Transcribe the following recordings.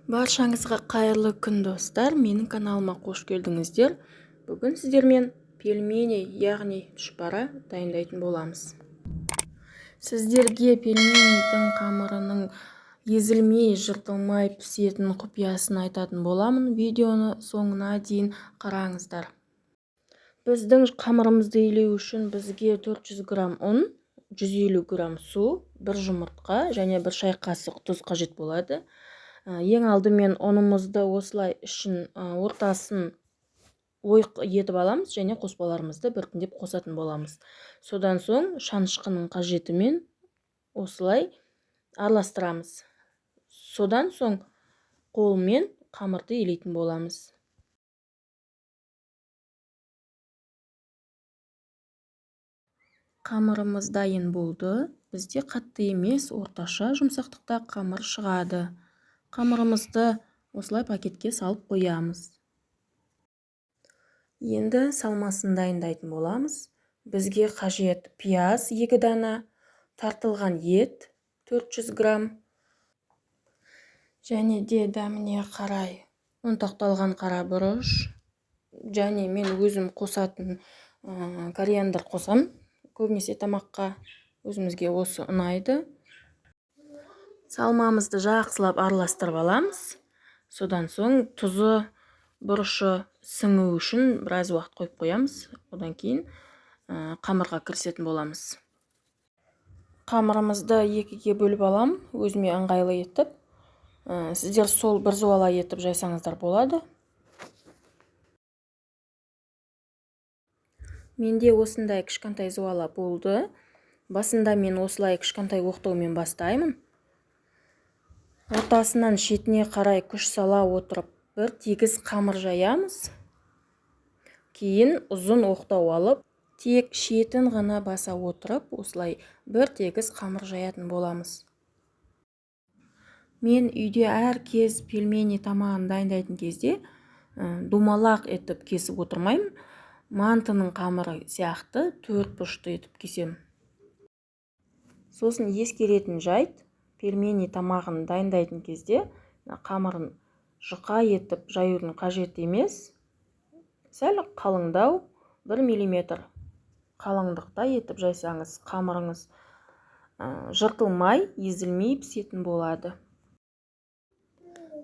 Баршаңызға қайырлы күн достар, менің каналыма қош келдіңіздер. Бүгін сіздермен пельмени, яғни тұшпара дайындайтын боламыз. Сіздерге пельменидің қамырының езілмей, жыртылмай пісетін құпиясын айтатын боламын. Видеоны соңына дейін қараңыздар. Біздің қамырымызды илеу үшін бізге 400 грамм ұн, 150 грамм су, 1 жұмыртқа және 1 шай қасық тұз қажет болады. Ең алдымен ұнымызды осылай ішін ортасын ойық етіп аламыз және қоспаларымызды біртіндеп қосатын боламыз. Содан соң шанышқының қажетімен осылай араластырамыз. Содан соң қолмен қамырды илейтін боламыз. Қамырымыз дайын болды. Бізде қатты емес, орташа жұмсақтықта қамыр шығады. Қамырымызды осылай пакетке салып қоямыз. Енді салмасын дайындайтын боламыз. Бізге қажет пияз 2 дана, тартылған ет 400 грамм, және де дәміне қарай ұнтақталған қара бұрыш, және мен өзім қосатын кориандр қосам. Көбінесе тамаққа өзімізге осы ұнайды. Салмамызды жақсылап араластырып аламыз. Содан соң тұзы, бұрышы сіңу үшін біраз уақыт қойып қоямыз. Одан кейін қамырға кірісетін боламыз. Қамырымызды екіге бөліп алам, өзіме ыңғайлы етіп. Сіздер сол біржола етіп жайсаңыздар болады. Менде осындай кішкентай зуала болды. Басында мен осылай кішкентай оқтаумен бастаймын. Ортасынан шетіне қарай күш сала отырып, бір тегіс қамыр жаямыз. Кейін ұзын оқтау алып, тек шетін ғана баса отырып, осылай бір тегіс қамыр жаятын боламыз. Мен үйде әр кез пельмени тамағын дайындайтын кезде домалақ етіп кесіп отырмаймын. Мантының қамыры сияқты 4 бұрышты етіп кесем. Сосын ескеретін жайт, пельмени тамағын дайындайтын кезде қамырын жұқа етіп жаюдың қажет емес. Сәл қалыңдау, 1 мм қалыңдықта етіп жайсаңыз, қамырыңыз жыртылмай, езілмей пісетін болады.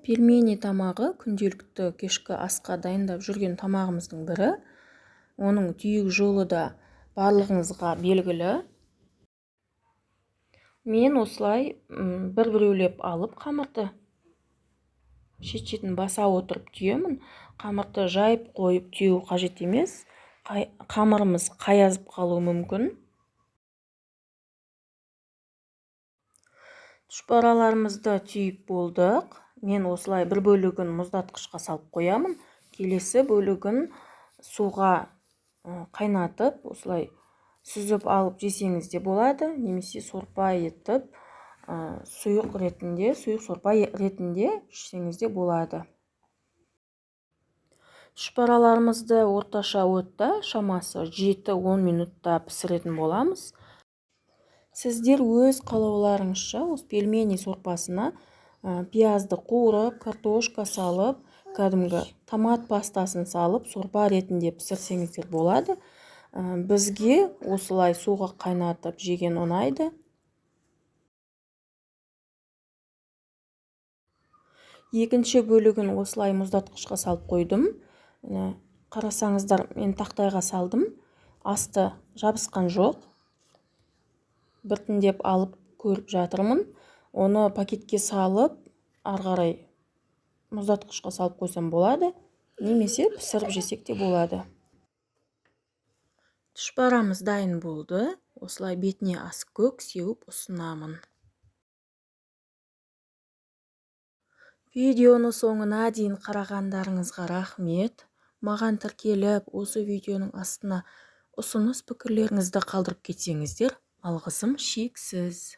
Пельмени тамағы күнделікті кешкі асқа дайындап жүрген тамағымыздың бірі. Оның түйік жолы да барлығыңызға белгілі. Мен осылай бір-біреулеп алып қамырды шет-шетін баса отырып түйемін. Қамырды жайып қойып түйеу қажет емес. Қамырымыз қаязып қалуы мүмкін. Тұшпараларымызды түйіп болдық. Мен осылай бір бөлігін мұздатқышқа салып қоямын. Келесі бөлігін суға қайнатып, осылай сүзіп алып жесеңіз де болады, немесе сорпа етіп, сұйық сорпа ретінде ішсеңіз де болады. Тұшпараларымызды орташа отта шамасы 7-10 минутта пісіретін боламыз. Сіздер өз қалауларыңызша осы пельмени сорпасына пиязды қуырып, картошка салып, кәдімгі томат пастасын салып, сорпа ретінде пісірсеңіздер болады. Бізге осылай суға қайнатып жеген ұнайды. Екінші бөлігін осылай мұздатқышқа салып қойдым. Қарасаңыздар, мен тақтайға салдым. Асты жабысқан жоқ. Біртіндеп алып көріп жатырмын. Оны пакетке салып, арғарай мұздатқышқа салып қойсам болады. Немесе пісіріп жесек те болады. Тұшпарамыз дайын болды. Осылай бетіне ас көк сеуіп ұсынамын. Видеоны соңына дейін қарағандарыңызға рахмет. Маған тіркеліп, осы видеоның астына ұсыныс пікірлеріңізді қалдырып кетсеңіздер, алғысым шексіз.